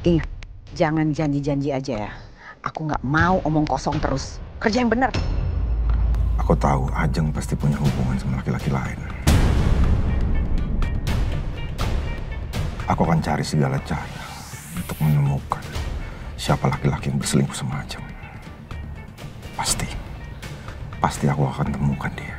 Ingat, jangan janji-janji aja ya. Aku nggak mau omong kosong terus. Kerja yang benar. Aku tahu Ajeng pasti punya hubungan sama laki-laki lain. Aku akan cari segala cara untuk menemukan siapa laki-laki yang berselingkuh sama Ajeng. Pasti aku akan temukan dia.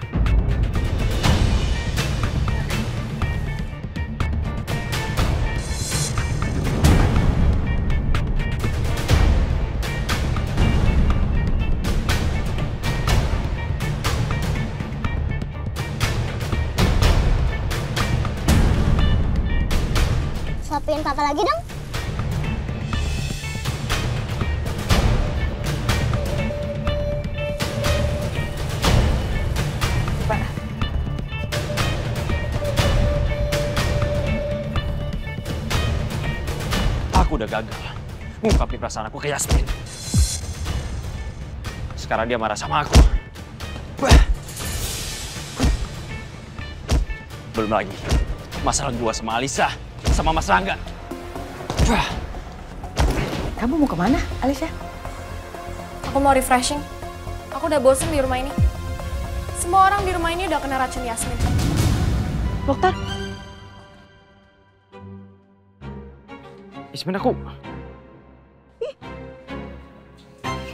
Suapin papa lagi dong. Pak. Aku udah gagal ngungkapin perasaan aku ke Yasmin. Sekarang dia marah sama aku. Belum lagi masalah gua sama Alisa, sama Mas Rangga. Kamu mau kemana, Alicia? Aku mau refreshing. Aku udah bosen di rumah ini. Semua orang di rumah ini udah kena racun Yasmin. Dokter? Yasmin, aku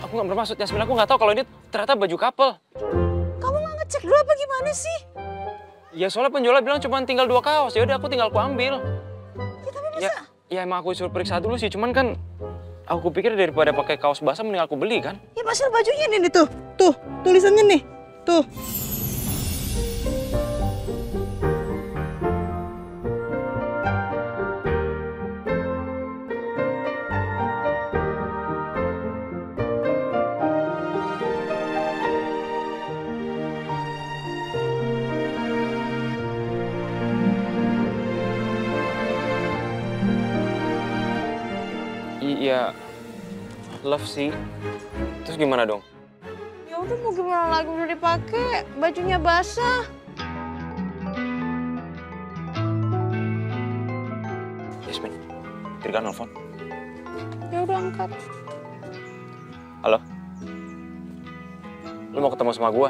nggak bermaksud, Yasmin. Aku nggak tahu kalau ini ternyata baju couple. Kamu nggak ngecek dulu apa gimana sih? Ya soalnya penjualnya bilang cuma tinggal 2 kaos. Ya udah aku tinggal aku ambil. Ya tapi masa? Ya emang aku suruh periksa dulu sih. Cuman kan aku pikir daripada pakai kaos basah mending aku beli kan. Ya pasal bajunya nih tuh. Tuh, tulisannya nih. Tuh. Iya, love sih. Terus gimana dong? Ya udah mau gimana lagi, udah dipakai, bajunya basah. Yasmin, Tirga nelfon. Ya udah angkat. Halo? Lu mau ketemu sama gua?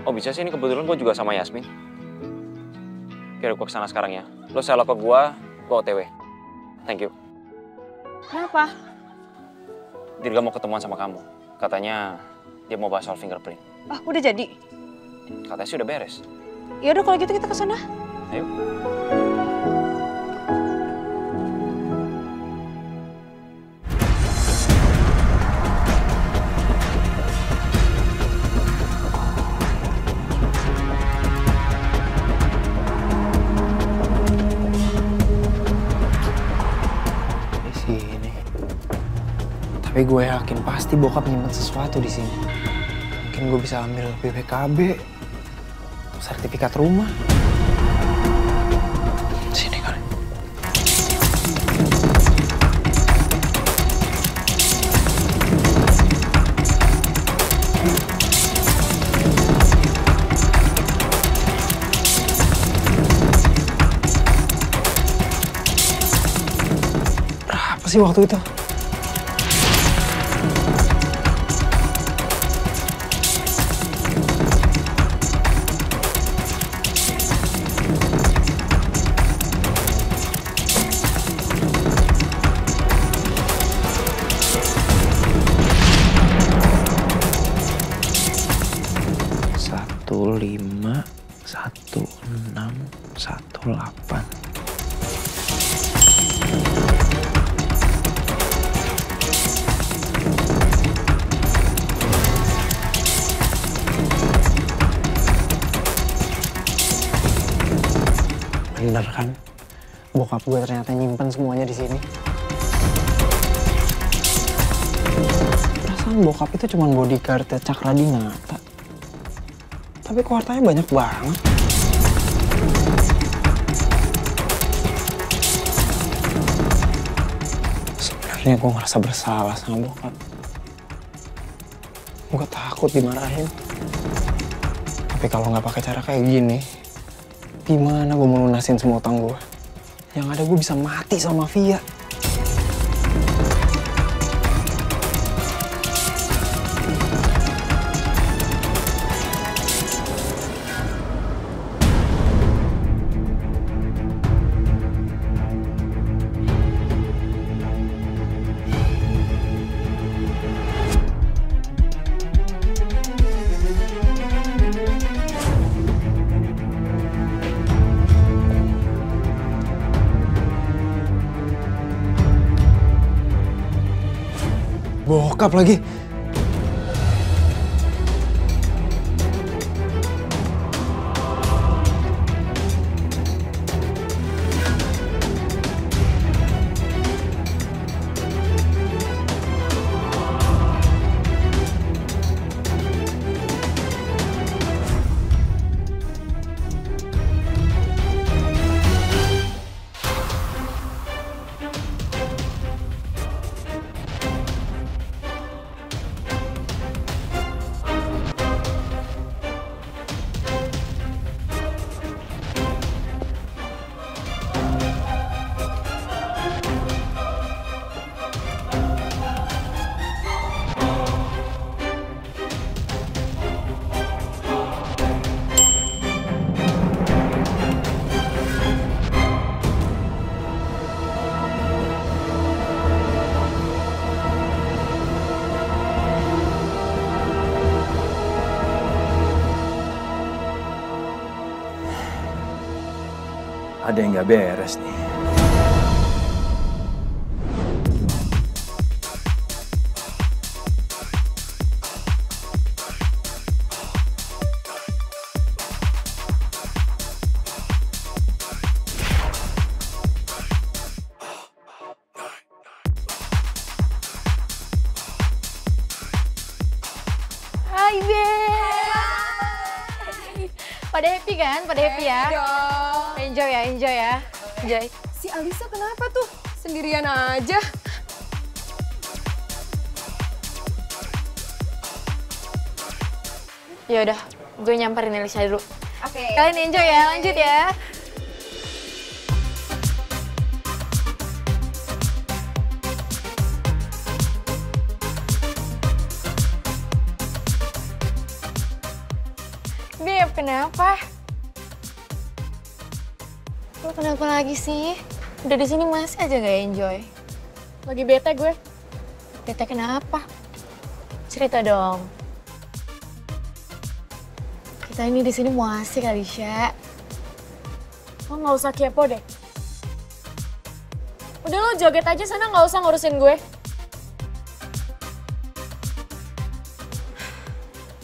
Oh bisa sih, ini kebetulan gua juga sama Yasmin. Kira gua kesana sekarang ya. Lu selo ke gua OTW. Thank you. Kenapa? Dirga mau ketemuan sama kamu. Katanya dia mau bahas soal fingerprint. Ah, udah jadi. Katanya sih udah beres. Ya udah kalau gitu kita kesana. Ayo. Tapi gue yakin pasti bokap nyimpen sesuatu di sini. Mungkin gue bisa ambil BPKB, sertifikat rumah. Sini kali. Berapa sih waktu itu? Satu 5 1 6 1 8. Bener kan? Bokap gue ternyata nyimpen semuanya di sini. Perasaan bokap itu cuma bodyguard Cakradinata. Tapi kuartanya banyak banget. Sebenarnya gue ngerasa bersalah sama bokap. Gue takut dimarahin. Tapi kalau nggak pakai cara kayak gini, gimana gue mau lunasin semua utang gue? Yang ada gue bisa mati sama Via. bokap lagi. Ada yang nggak beres nih. Hai Beb. Pada happy kan? Pada happy ya? Enjoy ya, enjoy ya. Enjoy. Si Alisa kenapa tuh? Sendirian aja. Ya udah, gue nyamperin Alisa dulu. Oke. Kalian enjoy ya, lanjut ya. Beb, kenapa? Lo kenapa lagi sih? Udah di sini masih aja gak enjoy. Lagi bete gue. Bete kenapa? Cerita dong. Kita ini di sini mau asik kali, Sya. Lo nggak usah kepo deh. Udah lo joget aja sana, nggak usah ngurusin gue.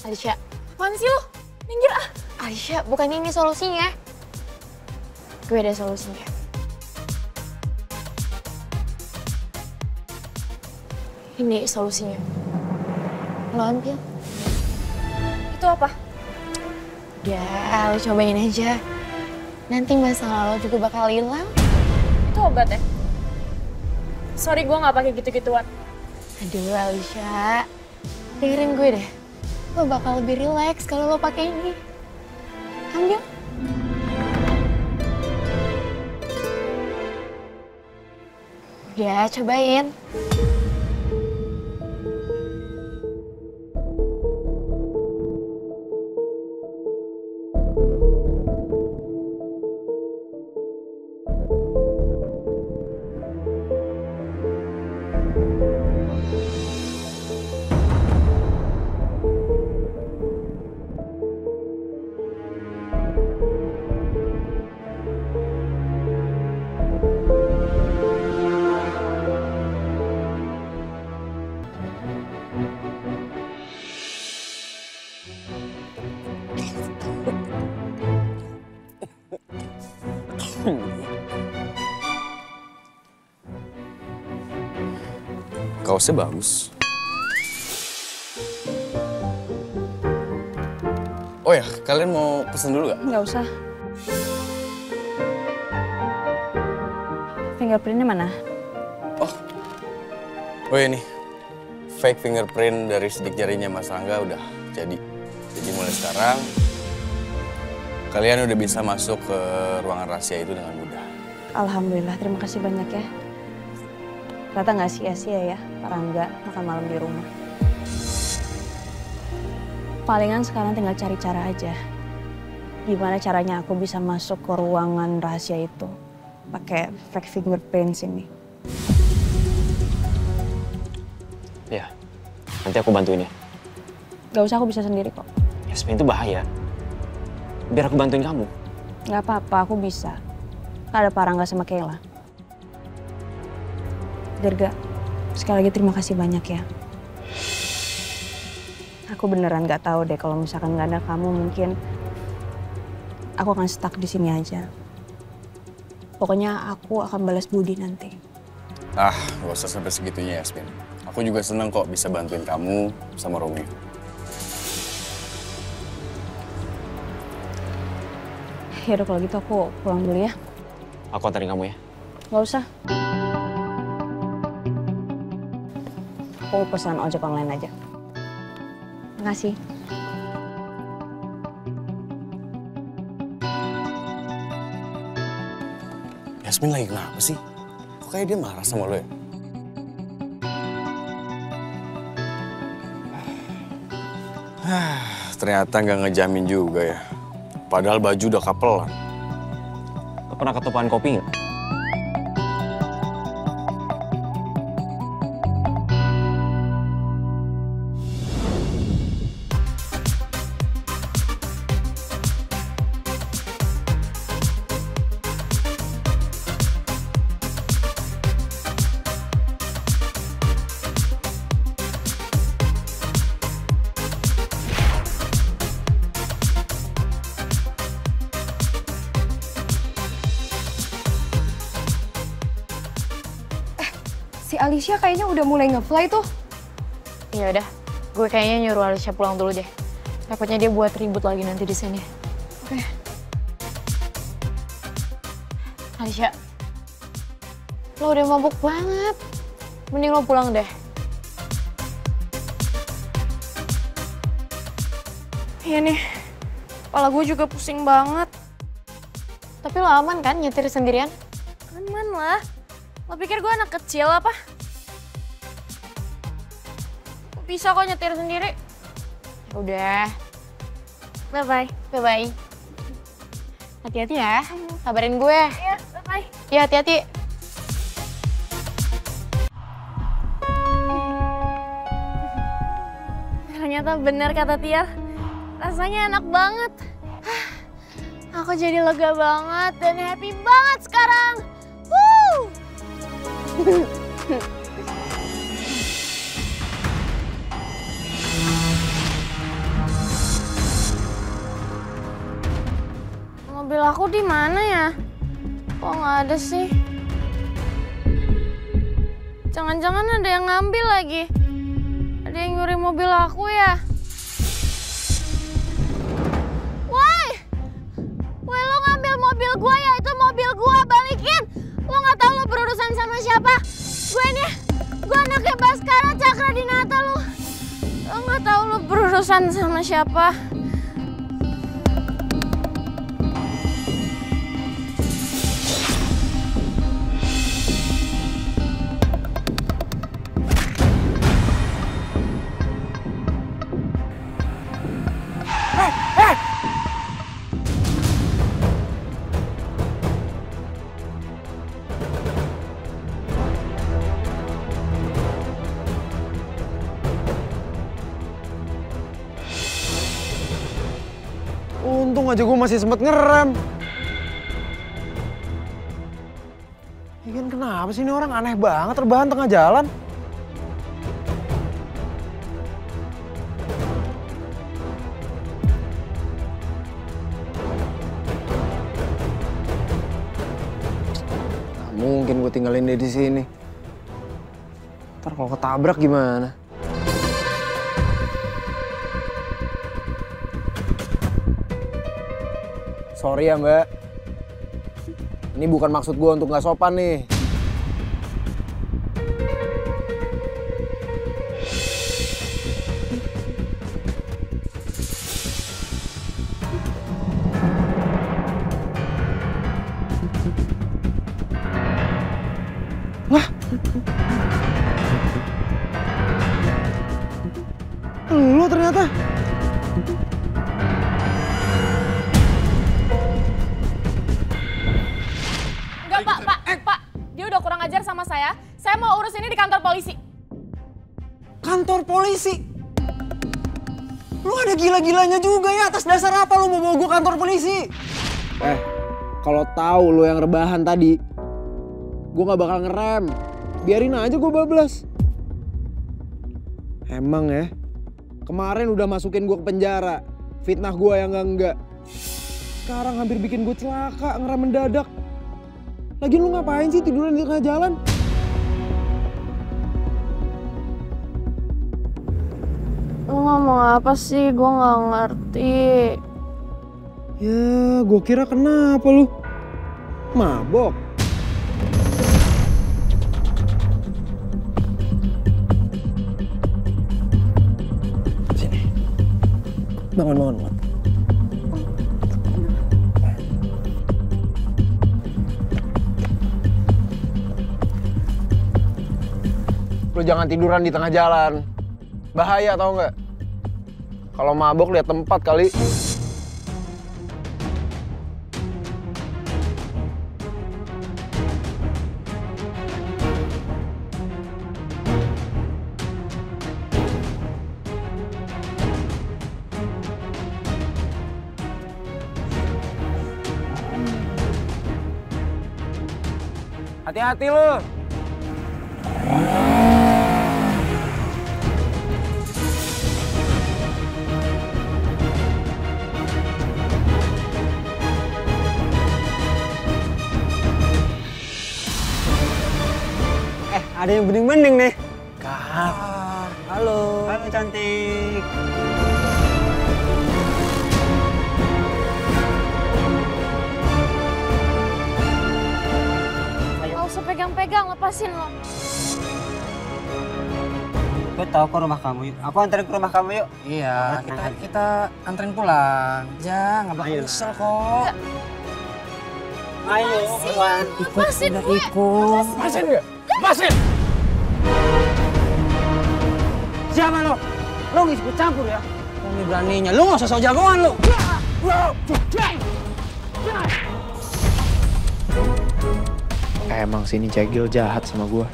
Alisya, apaan sih lo? Minggir ah. Alisya, bukan ini solusinya. Gue ada solusinya. Ini solusinya. Lo ambil. Itu apa? Ya, lo cobain aja. Nanti masalah lo juga bakal hilang. Itu obat ya? Sorry, gue nggak pakai gitu-gituan. Aduh, Alisya. Dengerin gue deh. Lo bakal lebih rileks kalau lo pakai ini. Ambil. Ya, cobain. Kaosnya bagus. Oh ya, kalian mau pesen dulu gak? Nggak usah. Fingerprintnya mana? Oh ya nih, fake fingerprint dari sidik jarinya Mas Rangga udah jadi. Jadi mulai sekarang, kalian udah bisa masuk ke ruangan rahasia itu dengan mudah. Alhamdulillah, terima kasih banyak ya. Ternyata nggak sia-sia ya, Pak Rangga makan malam di rumah. Palingan sekarang tinggal cari cara aja. Gimana caranya aku bisa masuk ke ruangan rahasia itu. Pakai fake fingerprints ini. Ya, nanti aku bantuin ya. Gak usah, aku bisa sendiri kok. Yasmin itu bahaya. Biar aku bantuin kamu. Gak apa-apa, aku bisa. Ada Pak Rangga sama Kayla. Dirga, sekali lagi terima kasih banyak ya. Aku beneran gak tahu deh kalau misalkan gak ada kamu mungkin aku akan stuck di sini aja. Pokoknya aku akan balas budi nanti. Ah, gak usah sampai segitunya Yasmin. Aku juga seneng kok bisa bantuin kamu sama Romeo. Yaudah kalau gitu aku pulang dulu ya. Aku antarin kamu ya. Gak usah. Aku pesan ojek online aja. Makasih. Yasmin lagi kenapa sih? Kok kayak dia marah sama lo ya? Ternyata nggak ngejamin juga ya. Padahal baju udah kapelan. Lo pernah ketupahan kopi nggak? Si Alicia kayaknya udah mulai nge-fly tuh. Ya udah, gue kayaknya nyuruh Alicia pulang dulu deh. Takutnya dia buat ribut lagi nanti di sini. Oke. Alicia, lo udah mabuk banget. Mending lo pulang deh. Iya nih, kepala gue juga pusing banget. Tapi lo aman kan nyetir sendirian? Aman lah. Lo pikir gue anak kecil apa? Bisa kok nyetir sendiri. Ya udah, Bye-bye. bye-bye. Hati-hati ya, kabarin gue. Iya, bye-bye. Ya, hati-hati. Ternyata benar kata Tia. Rasanya enak banget. Aku jadi lega banget dan happy banget sekarang. Woo! Mobil aku di mana ya? Kok nggak ada sih? Jangan-jangan ada yang ngambil lagi. Ada yang nyuri mobil aku ya? Woi! Woi, lo ngambil mobil gua ya? Itu mobil gua, balikin! Lo nggak tahu lo berurusan sama siapa? Gue anaknya Baskara Cakra Dinata lo. Lo nggak tahu lo berurusan sama siapa? Untung aja gue masih sempet ngerem. Lagian kenapa sih ini orang aneh banget rebahan tengah jalan? Nah, mungkin gue tinggalin dia di sini. Ntar kalau ketabrak gimana? Sorry ya Mbak, ini bukan maksud gue untuk nggak sopan nih. Wah, lu ternyata. Pak, dia udah kurang ajar sama saya. Saya mau urus ini di kantor polisi. Kantor polisi? Lu ada gila-gilanya juga ya, atas dasar apa lu mau bawa gue kantor polisi? Kalau tahu lu yang rebahan tadi, gue gak bakal ngerem. Biarin aja gue bablas. Emang ya? Kemarin udah masukin gue ke penjara. Fitnah gue yang enggak. Sekarang hampir bikin gue celaka, ngerem mendadak. Lagian lu ngapain sih tiduran di tengah jalan? Lu ngomong apa sih? Gue gak ngerti. Ya, gue kira kenapa lu? Mabok? Sini. Bangun. Lu jangan tiduran di tengah jalan. Bahaya tau nggak? Kalau mabok lihat tempat kali. Hati-hati lu. Ada yang bening-bening nih. Kak. Halo. Halo cantik. Gak usah pegang-pegang, lepasin lo. Gue tahu kok rumah kamu yuk. Aku anterin ke rumah kamu yuk. Iya, kita anterin pulang. Ya, nggak bakal nyesel kok. Ayo, Wan. Lepasin gue. Ikut. Lepasin nggak? Lepasin! Siapa lo? Lo nggak ikut campur ya? Berani-beraninya. Lo nggak usah sok jagoan lo. Emang sini Cegil jahat sama gue.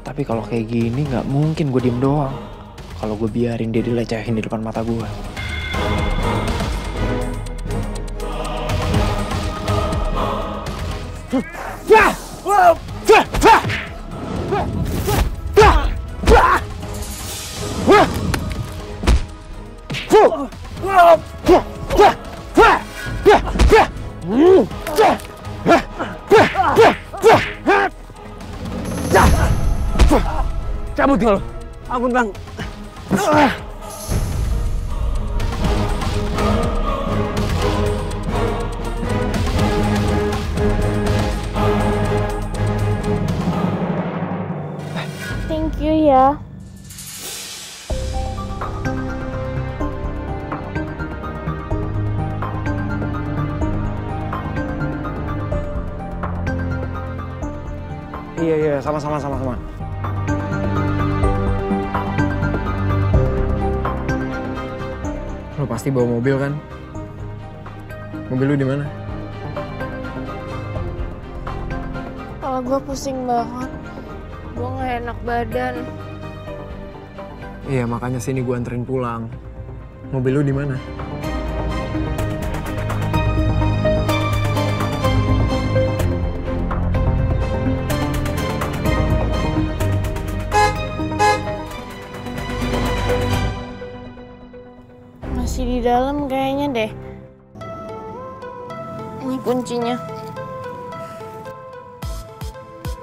Tapi kalau kayak gini nggak mungkin gue diem doang. Kalau gue biarin dia dilecehin di depan mata gue. Cabut kalau. Ampun bang. Thank you ya. Iya, sama-sama. Lo pasti bawa mobil kan? Mobil lu di mana? Kepala gue pusing banget. Gue gak enak badan. Iya, makanya sini gue anterin pulang. Mobil lu di mana? Masih di dalam kayaknya deh. Ini kuncinya.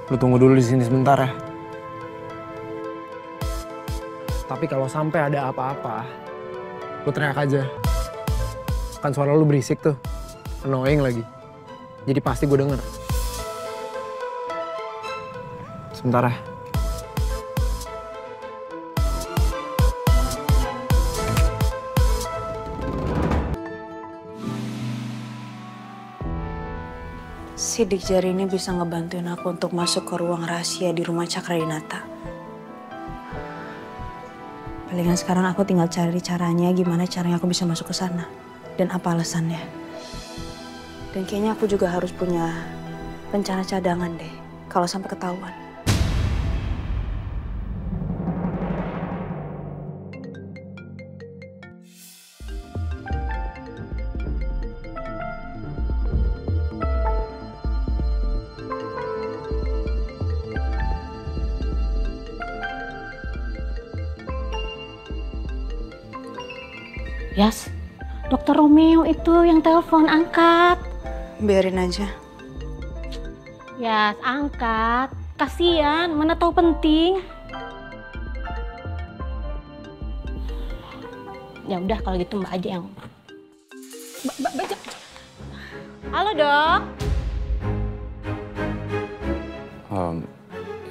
Lu tunggu dulu di sini sebentar ya. Tapi kalau sampai ada apa-apa, lu teriak aja. Kan suara lu berisik tuh, annoying lagi. Jadi pasti gue denger. Sebentar ya. Sidik jari ini bisa ngebantuin aku untuk masuk ke ruang rahasia di rumah Cakradinata. Palingan sekarang aku tinggal cari caranya, gimana caranya aku bisa masuk ke sana. Dan apa alasannya. Dan kayaknya aku juga harus punya rencana cadangan deh, kalau sampai ketahuan. Yas, Dokter Romeo itu yang telepon, angkat. Biarin aja. Yas, angkat. Kasian, mana tahu penting. Ya udah kalau gitu Mbak aja yang. Mbak. Halo, Dok.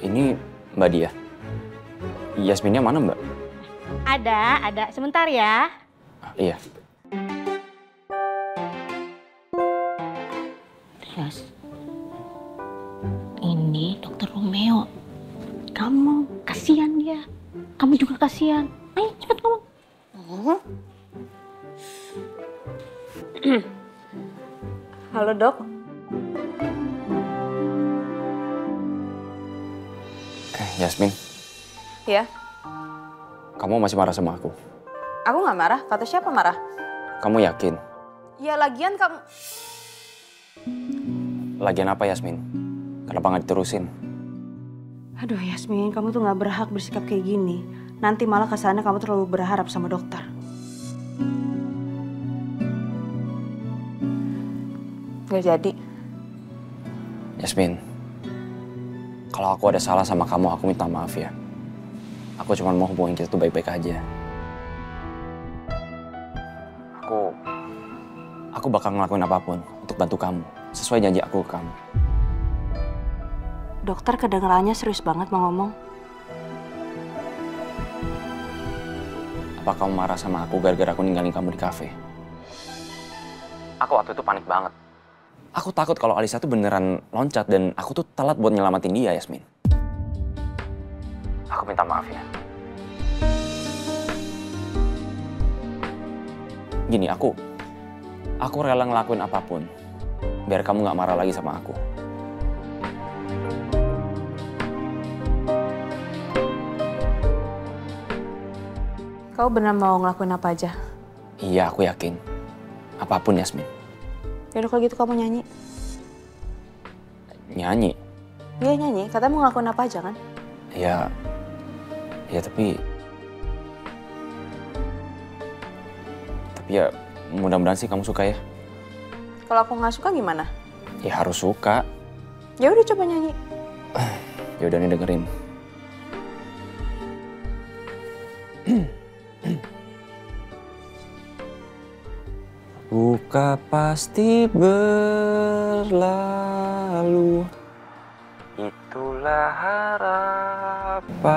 Ini Mbak Dia. Yasminnya mana, Mbak? Ada. Sebentar ya. Iya. Yas. Ini Dokter Romeo. Kamu kasihan dia. Kamu juga kasihan. Ayo cepet ngomong. Halo, Dok. Yasmin. Ya. Kamu masih marah sama aku? Aku nggak marah. Kata siapa marah? Kamu yakin? Ya lagian kamu. Lagian apa, Yasmin? Kenapa nggak diterusin? Aduh Yasmin, kamu tuh nggak berhak bersikap kayak gini. Nanti malah kesannya kamu terlalu berharap sama dokter. Gak jadi. Yasmin, kalau aku ada salah sama kamu, aku minta maaf ya. Aku cuma mau hubungin kita tuh baik-baik aja. Aku bakal ngelakuin apapun untuk bantu kamu, sesuai janji aku ke kamu. Dokter kedengarannya serius banget mau ngomong. Apa kamu marah sama aku gara-gara aku ninggalin kamu di kafe? Aku waktu itu panik banget. Aku takut kalau Alisa tuh beneran loncat dan aku tuh telat buat nyelamatin dia, Yasmin. Aku minta maaf ya. Gini, aku rela ngelakuin apapun biar kamu nggak marah lagi sama aku. Kau benar mau ngelakuin apa aja? Iya, aku yakin. Apapun, Yasmin. Yaudah kalau gitu kamu nyanyi. Nyanyi? Iya nyanyi, katanya mau ngelakuin apa aja kan? Ya tapi ya mudah-mudahan sih kamu suka ya. Kalau aku nggak suka gimana? Ya harus suka. Ya udah coba nyanyi. Ya udah nih dengerin. Buka pasti berlalu, itulah harapanku.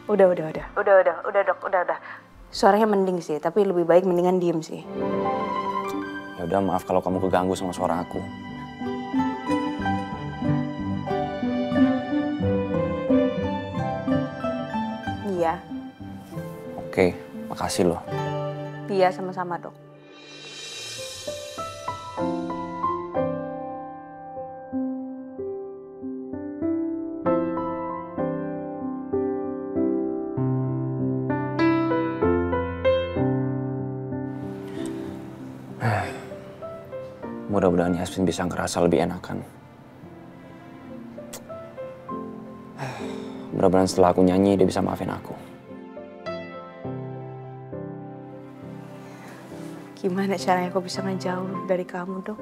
Udah dok, udah. Suaranya mending sih, tapi lebih baik mendingan diem sih. Ya udah, maaf kalau kamu keganggu sama suara aku. Iya. Oke, makasih loh. Iya, sama-sama dok. Mudah-mudahan Yasmin bisa ngerasa lebih enakan. Mudah-mudahan setelah aku nyanyi, dia bisa maafin aku. Gimana caranya aku bisa ngejauh dari kamu, Dok?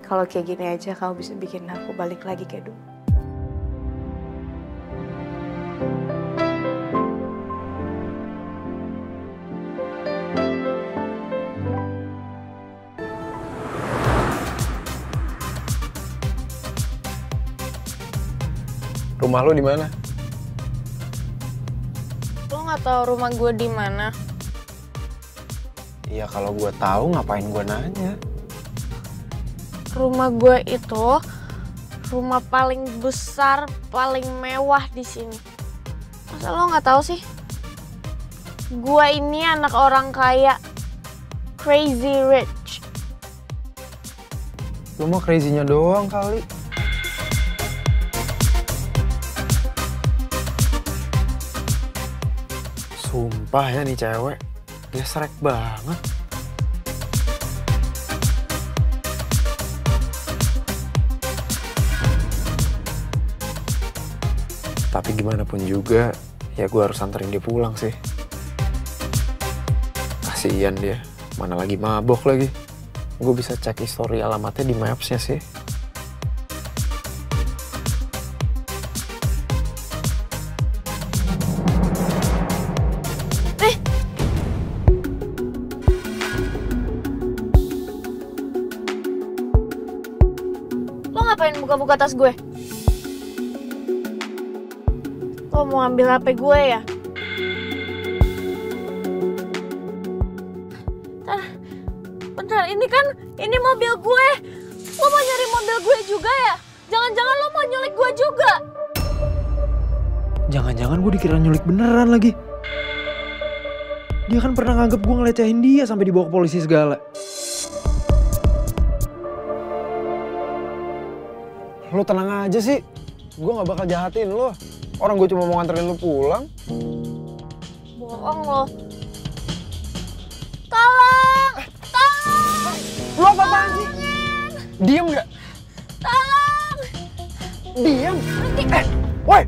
Kalau kayak gini aja kamu bisa bikin aku balik lagi kayak dulu. Rumah lo di mana? Lo nggak tahu rumah gue di mana? Iya, kalau gue tahu ngapain gue nanya? Rumah gue itu rumah paling besar, paling mewah di sini. Masa lo nggak tahu sih? Gue ini anak orang kaya, crazy rich. Lo mah crazy-nya doang kali. Sumpah ya nih cewek, gesrek banget. Tapi gimana pun juga, ya gue harus anterin dia pulang sih. Kasian dia, mana lagi mabok lagi. Gue bisa cek histori alamatnya di Maps-nya sih. Lo ngapain buka-buka tas gue? Lo mau ambil HP gue ya? Bentar, ini mobil gue. Lo mau nyari mobil gue juga ya? Jangan-jangan lo mau nyulik gue juga? Jangan-jangan gue dikira nyulik beneran lagi. Dia kan pernah nganggep gue ngelecehin dia sampai dibawa ke polisi segala. Lo tenang aja sih, gue gak bakal jahatin lo. Orang gue cuma mau nganterin lo pulang. Bohong lo. Tolong! Tolong! Lo apa-apaan sih? Diem gak? Tolong! Diem? Woi!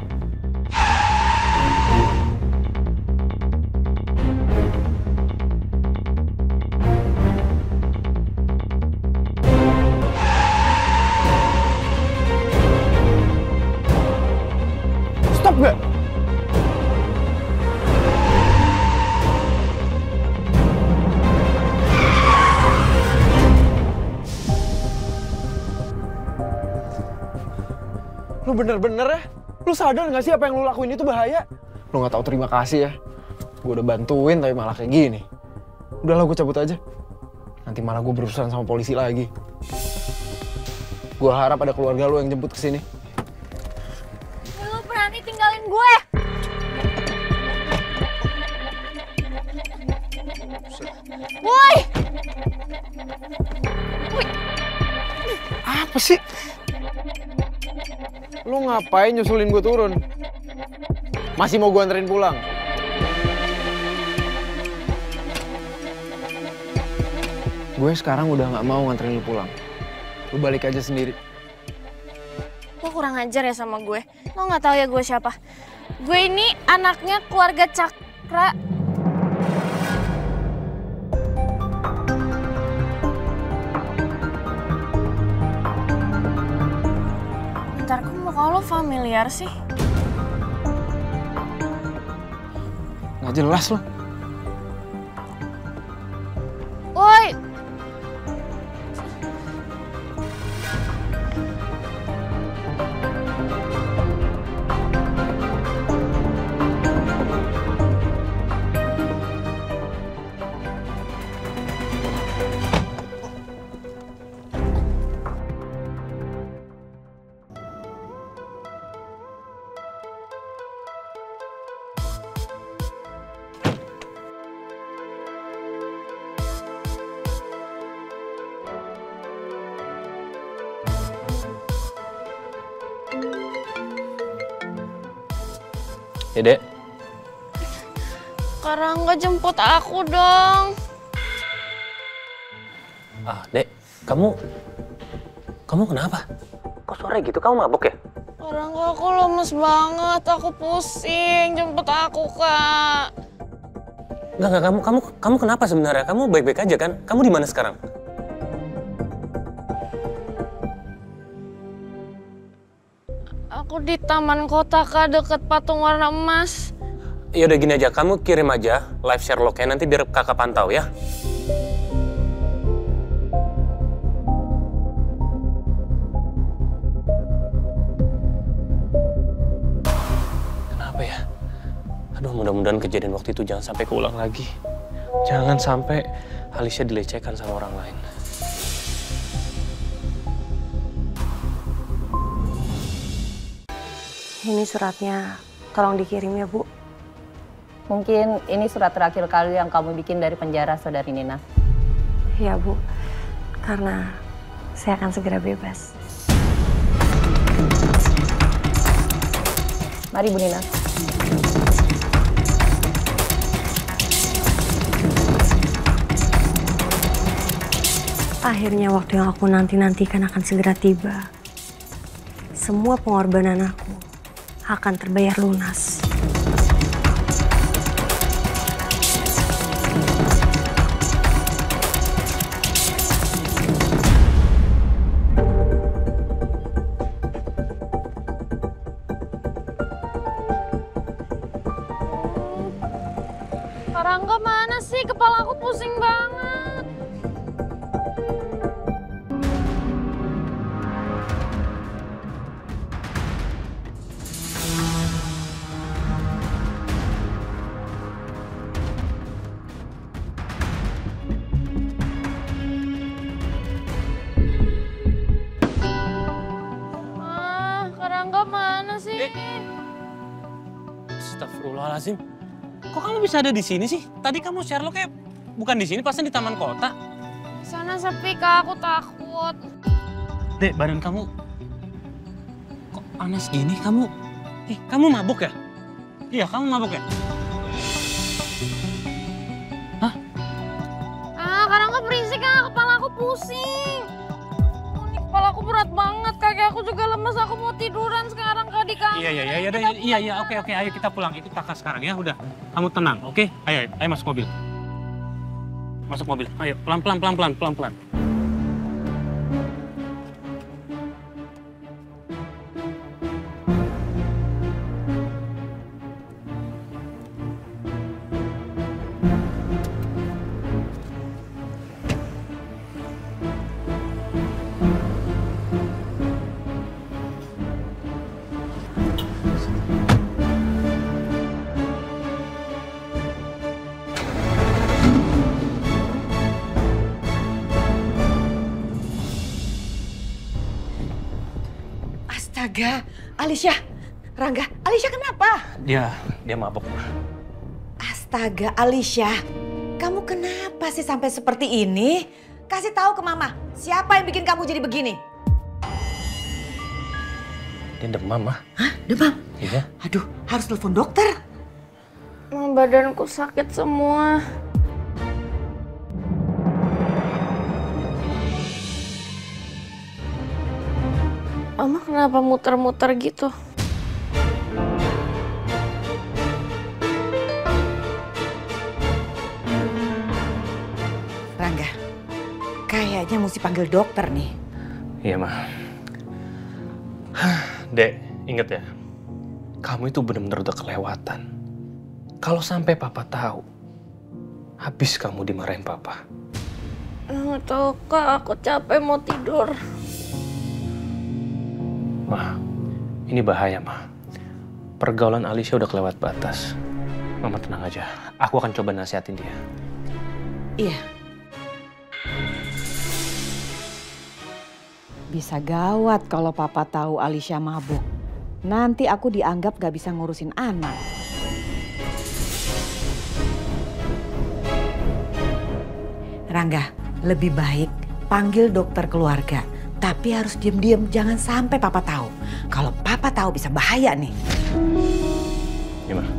Stop gak? Lu bener-bener ya? Lu sadar gak sih apa yang lu lakuin itu bahaya? Lu gak tahu terima kasih ya. Gue udah bantuin tapi malah kayak gini. Udahlah gue cabut aja. Nanti malah gue berurusan sama polisi lagi. Gue harap ada keluarga lu yang jemput kesini. Lo berani tinggalin gue? Woi! Apa sih? Lu ngapain nyusulin gue turun? Masih mau gue anterin pulang? Gue sekarang udah gak mau nganterin lu pulang. Lu balik aja sendiri. Lo kurang ajar ya sama gue. Lo gak tahu ya gue siapa. Gue ini anaknya keluarga Cakra. Bentar, kok muka lo familiar sih? Gak jelas lo. Woi! Ya, Dek. Karangga jemput aku dong. Ah, Dek, kamu kenapa? Kok sore gitu? Kamu mabuk ya? Karangga, aku lemes banget, aku pusing. Jemput aku, Kak. Enggak, kamu kenapa sebenarnya? Kamu baik-baik aja kan? Kamu di mana sekarang? Aku di taman kota, Kak, deket patung warna emas. Ya udah gini aja, kamu kirim aja live Sherlock-nya nanti biar kakak pantau ya. Kenapa ya? Aduh, mudah-mudahan kejadian waktu itu jangan sampai keulang lagi. Jangan sampai Alicia dilecehkan sama orang lain. Ini suratnya, tolong dikirim ya, Bu. Mungkin ini surat terakhir kali yang kamu bikin dari penjara, Saudari Nina. Ya, Bu. Karena saya akan segera bebas. Mari, Bu Nina. Akhirnya waktu yang aku nanti-nantikan akan segera tiba. Semua pengorbanan aku akan terbayar lunas. aku pusing banget. Karangga mana sih? Astagfirullahaladzim. Kok kamu bisa ada di sini sih? Tadi kamu Sherlock bukan di sini, pasti di taman kota. Sana sepi Kak, aku takut. Dek, badan kamu kok panas gini? Kamu mabuk ya? Iya, kamu mabuk ya? Hah? Karangga berisik Kak, kepala aku pusing. Ini kepala aku berat banget, kaki aku juga lemes, aku mau tiduran sekarang Kak di kamar. Iya, oke, ayo kita pulang, ikut kakak sekarang ya, udah. Kamu tenang, oke? Ayo masuk mobil. Masuk mobil, ayo, pelan-pelan. Astaga, Alicia, Rangga, Alicia kenapa? Dia mabuk. Astaga, Alicia, kamu kenapa sih sampai seperti ini? Kasih tahu ke Mama, siapa yang bikin kamu jadi begini? Dia demam, Mah. Hah, demam? Iya. Aduh, harus telepon dokter. Badanku sakit semua. Mama kenapa muter-muter gitu? Rangga, kayaknya mesti panggil dokter nih. Iya, Mah. Dek, inget ya, kamu itu benar-benar udah kelewatan. Kalau sampai Papa tahu, habis kamu dimarahin Papa. Nggak tahu Kak, aku capek mau tidur. Mah, ini bahaya, Mah. Pergaulan Alicia udah kelewat batas. Mama tenang aja, aku akan coba nasihatin dia. Iya. Bisa gawat kalau Papa tahu Alicia mabuk. Nanti aku dianggap gak bisa ngurusin anak. Rangga, lebih baik panggil dokter keluarga. Tapi harus diem-diem, jangan sampai Papa tahu. Kalau Papa tahu bisa bahaya nih. Gimana?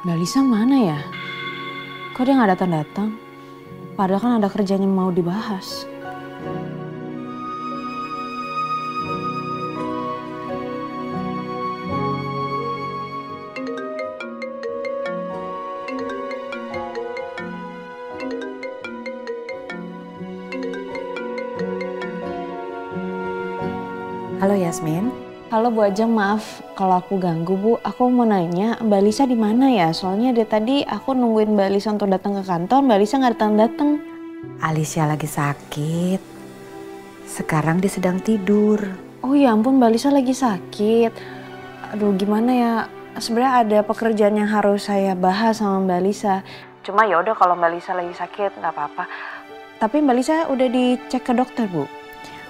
Mbak Lisa mana ya? Kok dia nggak datang-datang? Padahal kan ada kerjaan yang mau dibahas. Halo Yasmin. Halo Bu Ajeng, maaf kalau aku ganggu Bu. Aku mau nanya Mbak Lisa di mana ya? Soalnya dari tadi aku nungguin Mbak Lisa untuk datang ke kantor, Mbak Lisa nggak datang-datang. Alicia lagi sakit. Sekarang dia sedang tidur. Oh ya ampun, Mbak Lisa lagi sakit. Aduh gimana ya? Sebenarnya ada pekerjaan yang harus saya bahas sama Mbak Lisa. Cuma ya udah kalau Mbak Lisa lagi sakit nggak apa-apa. Tapi Mbak Lisa udah dicek ke dokter Bu?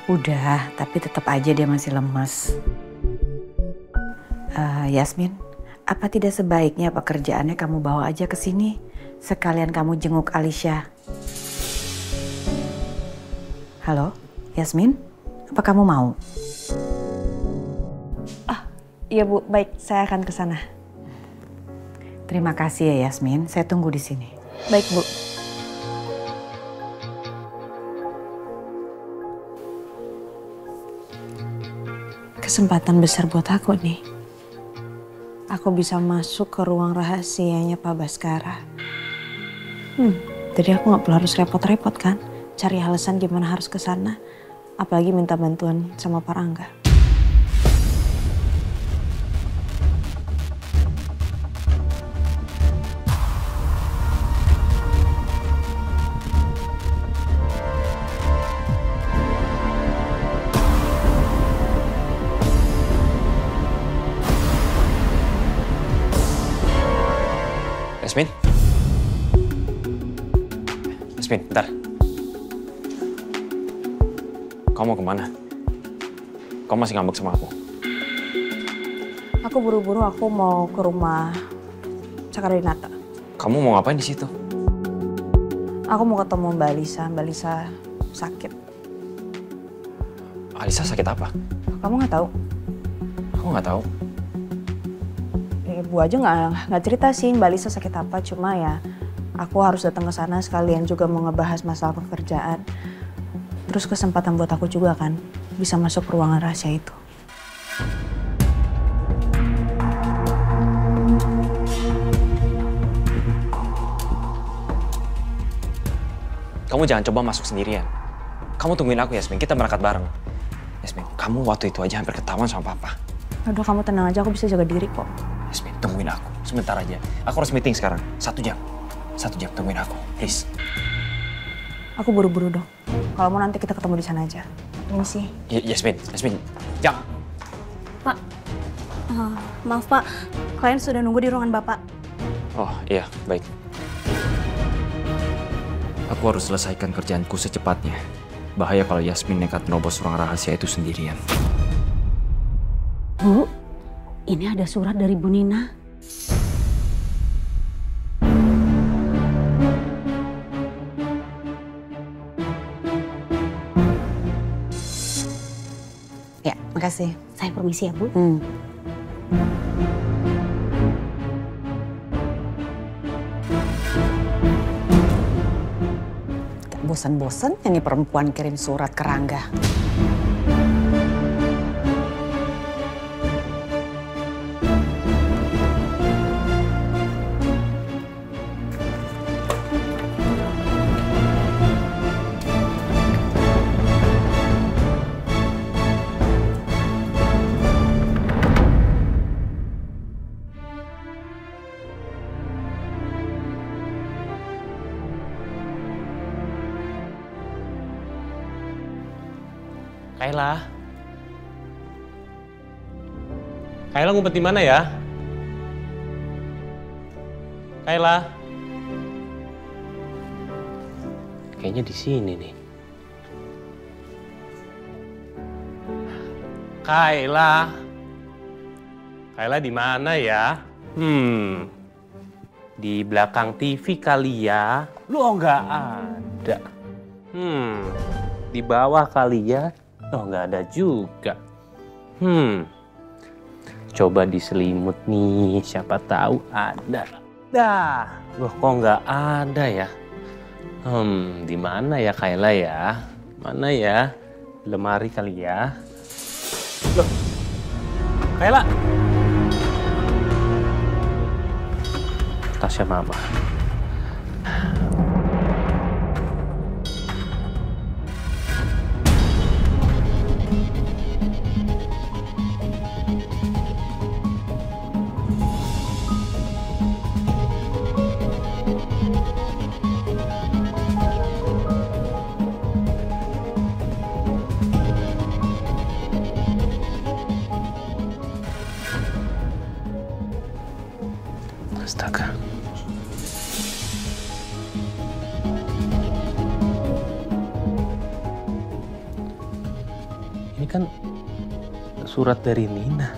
Udah, tapi tetap aja dia masih lemas. Yasmin, apa tidak sebaiknya pekerjaannya kamu bawa aja ke sini? Sekalian kamu jenguk Alicia. Halo, Yasmin, apa kamu mau? Iya Bu, baik, saya akan ke sana. Terima kasih ya Yasmin, saya tunggu di sini. Baik Bu. Kesempatan besar buat aku nih. Aku bisa masuk ke ruang rahasianya Pak Baskara. Jadi aku nggak perlu harus repot-repot kan, cari alasan gimana harus ke sana. Apalagi minta bantuan sama Pak Rangga. Yasmin? Yasmin, bentar. Kamu mau kemana? Kamu masih ngambek sama aku? Aku buru-buru, aku mau ke rumah Cakradinata. Kamu mau ngapain di situ? Aku mau ketemu Mbak Alisa. Mbak Alisa sakit. Alisa sakit apa? Kamu nggak tahu? Aku nggak tahu. Ibu aja nggak cerita sih Mbak Alisa sakit apa. Cuma ya aku harus datang ke sana sekalian juga mau ngebahas masalah pekerjaan. Terus kesempatan buat aku juga kan bisa masuk ruangan rahasia itu. Kamu jangan coba masuk sendirian. Kamu tungguin aku, Yasmin. Kita berangkat bareng. Yasmin, kamu waktu itu aja hampir ketahuan sama papa. Aduh, kamu tenang aja, aku bisa jaga diri kok. Yasmin, tungguin aku. Sebentar aja. Aku harus meeting sekarang. 1 jam. 1 jam, tungguin aku. Please. Aku buru-buru dong. Kalau mau nanti kita ketemu di sana aja. Ini sih. Yasmin, jangan. Pak, maaf Pak. Klien sudah nunggu di ruangan Bapak. Oh iya, baik. Aku harus selesaikan kerjaanku secepatnya. Bahaya kalau Yasmin nekat nerobos ruang rahasia itu sendirian. Bu, ini ada surat dari Bu Nina. Ya, makasih. Saya permisi ya, Bu. Gak bosan-bosan nih perempuan kirim surat ke Rangga. Kayla ngumpet di mana ya? Kayla. Kayaknya di sini nih. Kayla. Kayla di mana ya? Di belakang TV kali ya. Lu nggak ada. Di bawah kali ya. Oh, nggak ada juga. Coba diselimut nih, siapa tahu ada. Dah, loh kok nggak ada ya? Di mana ya Kayla ya? Mana ya? Lemari kali ya? Loh, Kayla. Tasya Mama. Astaga. Ini kan surat dari Nina.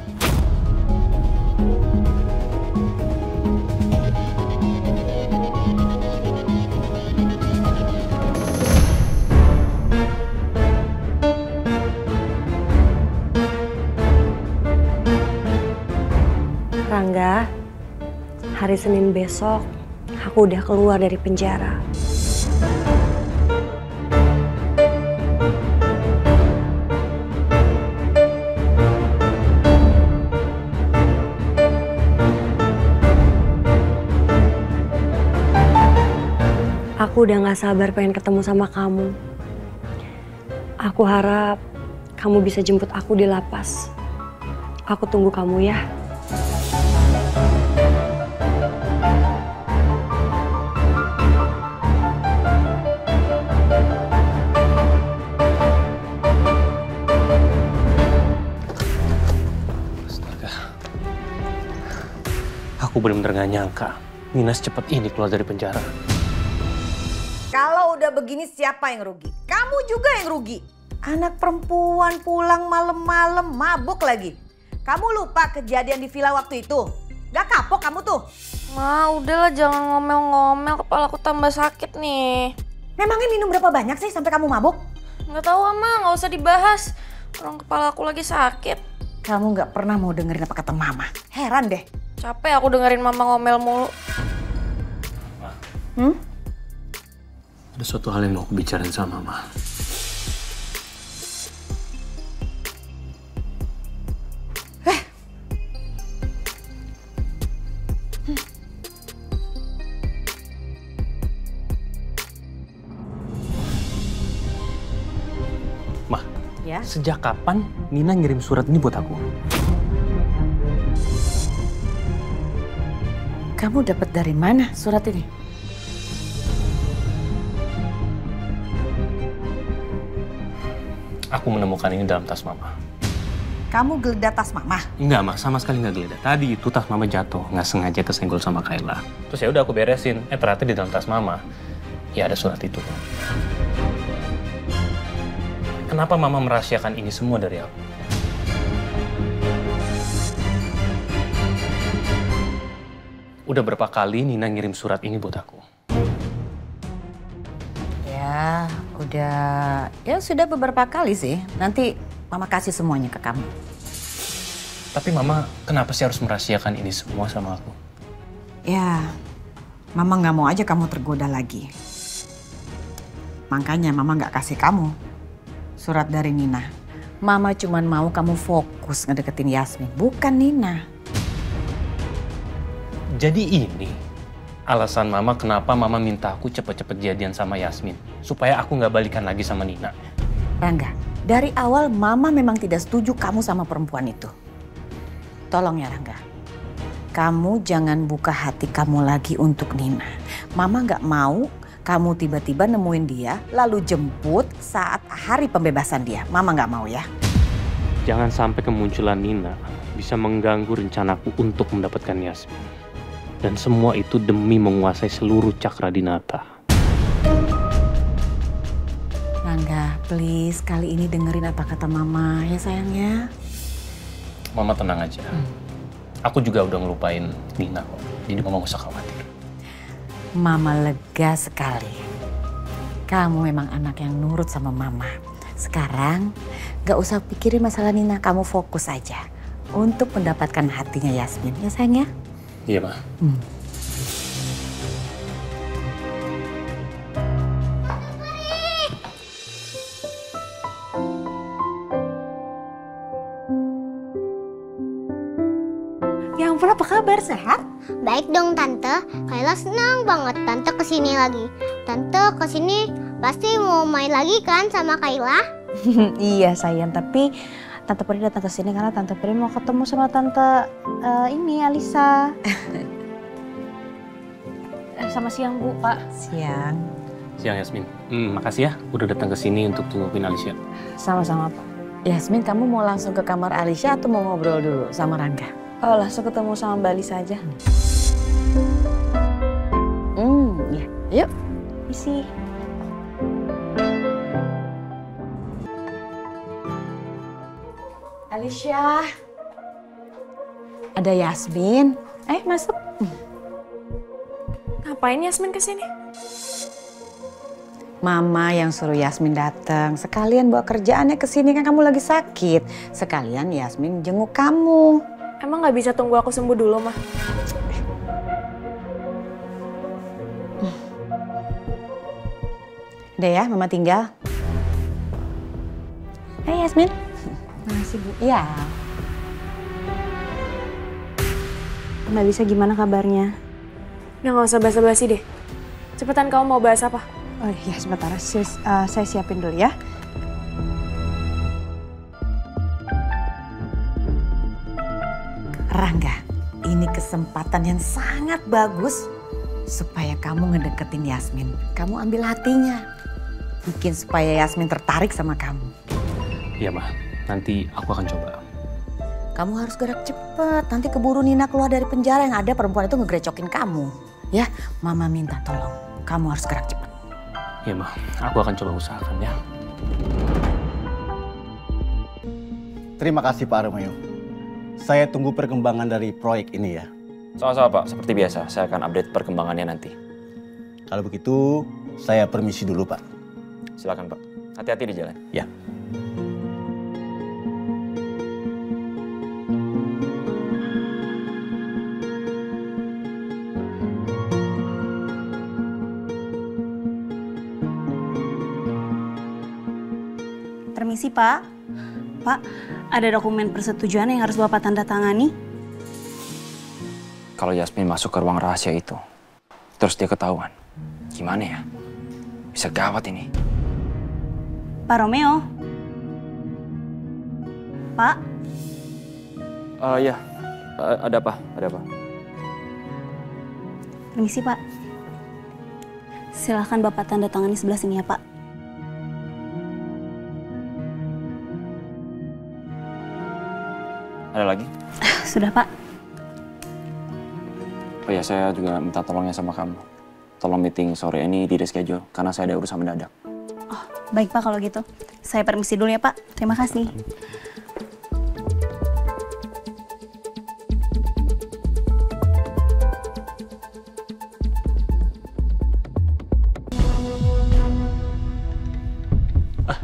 Rangga, hari Senin besok aku udah keluar dari penjara. Aku udah gak sabar pengen ketemu sama kamu. Aku harap kamu bisa jemput aku di lapas. Aku tunggu kamu ya. Aku benar-benar gak nyangka Nina secepat ini keluar dari penjara. Kalau udah begini siapa yang rugi? Kamu juga yang rugi. Anak perempuan pulang malam-malam mabuk lagi. Kamu lupa kejadian di villa waktu itu? Gak kapok kamu tuh? Ma, udahlah jangan ngomel-ngomel, kepala aku tambah sakit nih. Memangnya minum berapa banyak sih sampai kamu mabuk? Nggak tahu Ma, nggak usah dibahas. Orang kepala aku lagi sakit. Kamu nggak pernah mau dengerin apa kata Mama. Heran deh. Capek aku dengerin Mama ngomel mulu. Ada suatu hal yang mau aku bicarain sama Mama. Ma, ya? Sejak kapan Nina ngirim surat ini buat aku? Kamu dapat dari mana surat ini? Aku menemukan ini dalam tas Mama. Kamu geledah tas Mama? Enggak, Ma. Sama sekali nggak geledah. Tadi itu tas Mama jatuh. Nggak sengaja kesenggol sama Kayla. Terus ya udah aku beresin. Ternyata di dalam tas Mama, ya ada surat itu. Kenapa Mama merahasiakan ini semua dari aku? Udah berapa kali Nina ngirim surat ini buat aku? Ya, sudah beberapa kali sih. Nanti Mama kasih semuanya ke kamu. Tapi Mama, kenapa sih harus merahasiakan ini semua sama aku? Ya, Mama nggak mau aja kamu tergoda lagi. Makanya Mama nggak kasih kamu surat dari Nina. Mama cuman mau kamu fokus ngedeketin Yasmin, bukan Nina. Jadi ini alasan Mama kenapa Mama minta aku cepet-cepet jadian sama Yasmin. Supaya aku nggak balikan lagi sama Nina. Rangga, dari awal Mama memang tidak setuju kamu sama perempuan itu. Tolong ya Rangga, kamu jangan buka hati kamu lagi untuk Nina. Mama nggak mau kamu tiba-tiba nemuin dia lalu jemput saat hari pembebasan dia. Mama nggak mau ya. Jangan sampai kemunculan Nina bisa mengganggu rencanaku untuk mendapatkan Yasmin. Dan semua itu demi menguasai seluruh Cakradinata. Rangga, please kali ini dengerin apa kata Mama ya sayangnya. Mama tenang aja. Aku juga udah ngelupain Nina kok. Jadi Mama gak usah khawatir. Mama lega sekali. Kamu memang anak yang nurut sama Mama. Sekarang gak usah pikirin masalah Nina. Kamu fokus aja untuk mendapatkan hatinya Yasmin ya sayangnya. Iya, Ma. Ya ampun, apa kabar? Sehat? Baik dong, Tante. Kayla senang banget Tante kesini lagi. Tante kesini pasti mau main lagi kan sama Kayla? Iya sayang, tapi Tante Peri datang ke sini karena Tante Peri mau ketemu sama Tante ini Alisa. Sama siang Bu, Pak. Siang. Siang Yasmin. Makasih ya udah datang ke sini untuk tungguin Alicia. Sama-sama Pak. Yasmin, kamu mau langsung ke kamar Alicia atau mau ngobrol dulu sama Rangga? Oh, langsung ketemu sama Mbak Alisa aja. Ya. Yuk. Isi. Alicia. Ada Yasmin. Masuk. Ngapain Yasmin kesini? Mama yang suruh Yasmin datang. Sekalian bawa kerjaannya ke sini kan kamu lagi sakit. Sekalian Yasmin jenguk kamu. Emang nggak bisa tunggu aku sembuh dulu, Mah? Udah ya, Mama tinggal. Yasmin. Makasih Bu. Iya. Mbak Alisa gimana kabarnya? Ya nggak usah basa-basi deh. Cepetan kamu mau bahas apa? Oh iya sebentar, saya siapin dulu ya. Rangga, ini kesempatan yang sangat bagus supaya kamu ngedeketin Yasmin. Kamu ambil hatinya. Bikin supaya Yasmin tertarik sama kamu. Iya, Ma. Nanti aku akan coba. Kamu harus gerak cepet. Nanti keburu Nina keluar dari penjara yang ada perempuan itu ngegrecokin kamu. Ya, Mama minta tolong. Kamu harus gerak cepet. Iya, Ma. Aku akan coba usahakan ya. Terima kasih Pak Romeo. Saya tunggu perkembangan dari proyek ini ya. Sama-sama Pak, seperti biasa. Saya akan update perkembangannya nanti. Kalau begitu, saya permisi dulu Pak. Silakan Pak. Hati-hati di jalan. Ya. Permisi Pak. Pak, ada dokumen persetujuan yang harus Bapak tanda tangani. Kalau Yasmin masuk ke ruang rahasia itu, terus dia ketahuan, gimana ya? Bisa gawat ini. Pak Romeo. Pak. Ya, ada apa? Ada apa? Permisi Pak. Silahkan Bapak tanda tangani sebelah sini ya Pak. Ada lagi? Sudah Pak. Oh ya, saya juga minta tolongnya sama kamu. Tolong meeting sore ini di reschedule, karena saya ada urusan mendadak. Oh, baik Pak kalau gitu. Saya permisi dulu ya Pak. Terima kasih.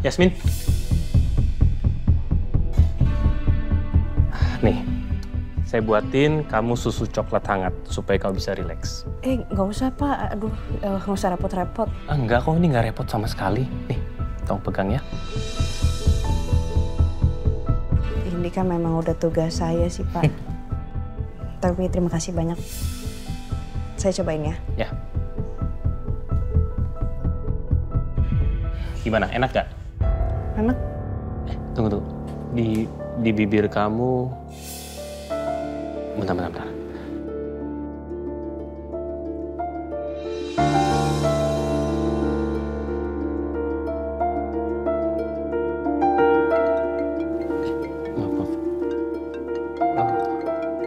Yasmin. Nih, saya buatin kamu susu coklat hangat supaya kamu bisa rileks. Nggak usah Pak. Aduh, nggak usah repot-repot. Enggak kok, ini nggak repot sama sekali. Nih, kamu pegang ya. Ini kan memang udah tugas saya sih Pak. Tapi terima kasih banyak. Saya cobain ya. Ya. Gimana, enak gak? Enak. Tunggu. Di bibir kamu... Bentar. Maaf.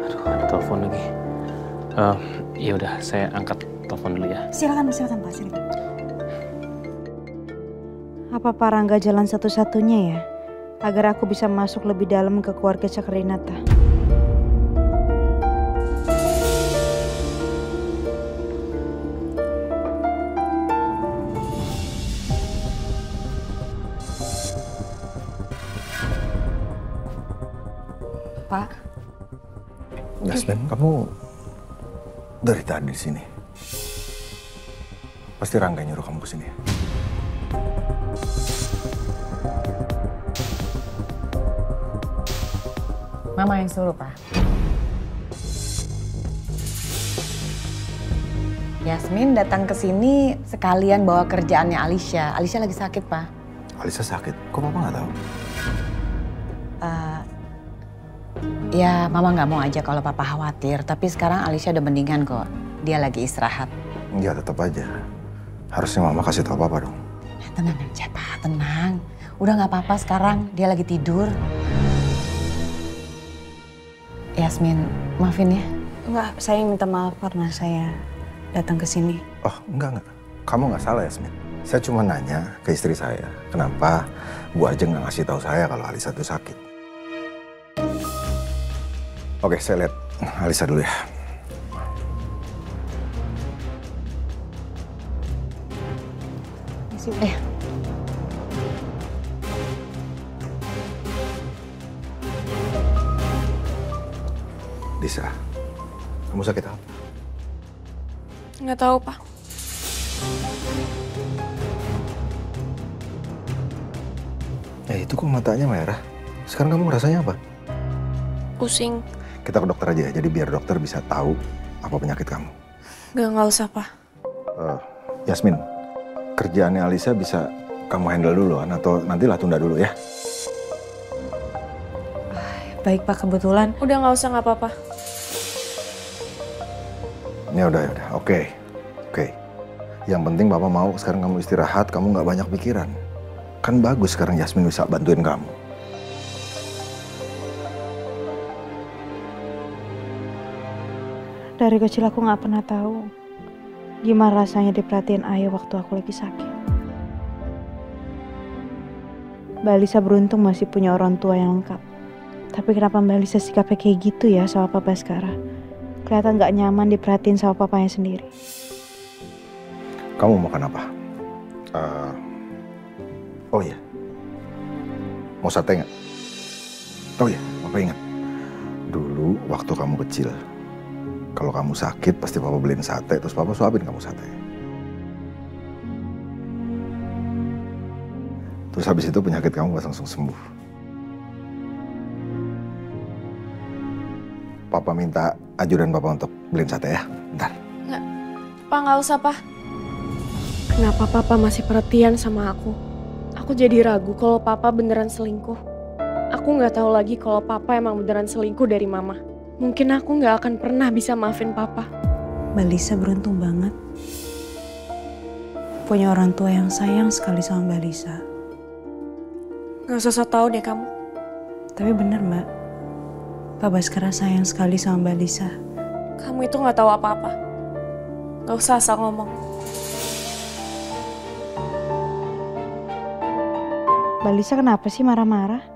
Aduh, ada telepon lagi. Ya udah, saya angkat telepon dulu ya. Silakan Pak, silakan. Apa Pak Rangga jalan satu-satunya ya? Agar aku bisa masuk lebih dalam ke keluarga Cakrinata. Pak. Yasmin, kamu dari tadi di sini. Pasti Rangga nyuruh kamu kesini ya? Mama yang suruh, Pak. Yasmin datang ke sini sekalian bawa kerjaannya Alicia. Alicia lagi sakit, Pak. Alicia sakit? Kok Papa nggak tahu? Ya, Mama nggak mau aja kalau Papa khawatir. Tapi sekarang Alicia udah mendingan kok. Dia lagi istirahat. Ya, tetap aja. Harusnya Mama kasih tahu Papa dong. Tenang aja, Pak. Tenang. Udah nggak apa-apa sekarang. Dia lagi tidur. Yasmin, maafin ya. Enggak, saya minta maaf karena saya datang ke sini. Oh, enggak. Kamu nggak salah, Yasmin. Saya cuma nanya ke istri saya, kenapa Bu Ajeng nggak ngasih tahu saya kalau Alisa itu sakit. Oke, saya lihat Alisa dulu ya. Lisa, kamu sakit apa? Nggak tahu, Pak. Ya itu kok matanya merah. Sekarang kamu rasanya apa? Pusing. Kita ke dokter aja, jadi biar dokter bisa tahu apa penyakit kamu. Nggak usah, Pak. Yasmin, kerjaannya Alisa bisa kamu handle dulu kan? Atau nantilah tunda dulu ya? Baik Pak, kebetulan. Udah nggak usah, nggak apa-apa. Ya udah. Oke. Yang penting Papa mau sekarang kamu istirahat, kamu nggak banyak pikiran. Kan bagus sekarang Yasmin bisa bantuin kamu. Dari kecil aku nggak pernah tahu gimana rasanya diperhatiin ayah waktu aku lagi sakit. Mbak Lisa beruntung masih punya orang tua yang lengkap. Tapi kenapa Mbak Lisa sikapnya kayak gitu ya sama Papa sekarang? Kelihatan nggak nyaman diperhatiin sama papanya sendiri. Kamu makan apa? Oh iya. Mau sate nggak? Oh iya, Papa ingat. Dulu waktu kamu kecil, kalau kamu sakit pasti Papa beliin sate, terus Papa suapin kamu sate. Terus habis itu penyakit kamu pas langsung sembuh. Papa minta ajudan Papa untuk beliin sate ya, bentar. Nggak, Pak, nggak usah, Pak. Kenapa Papa masih perhatian sama aku? Aku jadi ragu kalau Papa beneran selingkuh. Aku nggak tahu lagi kalau Papa emang beneran selingkuh dari Mama. Mungkin aku nggak akan pernah bisa maafin Papa. Mbak Lisa beruntung banget. Punya orang tua yang sayang sekali sama Mbak Lisa. Nggak usah so tau deh kamu. Tapi bener Mbak, Papa sekarang sayang sekali sama Mbak Lisa. Kamu itu nggak tahu apa-apa. Nggak usah asal ngomong. Mbak Lisa kenapa sih marah-marah?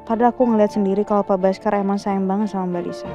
Padahal aku ngeliat sendiri kalau Pak Baskar emang sayang banget sama Mbak Lisa.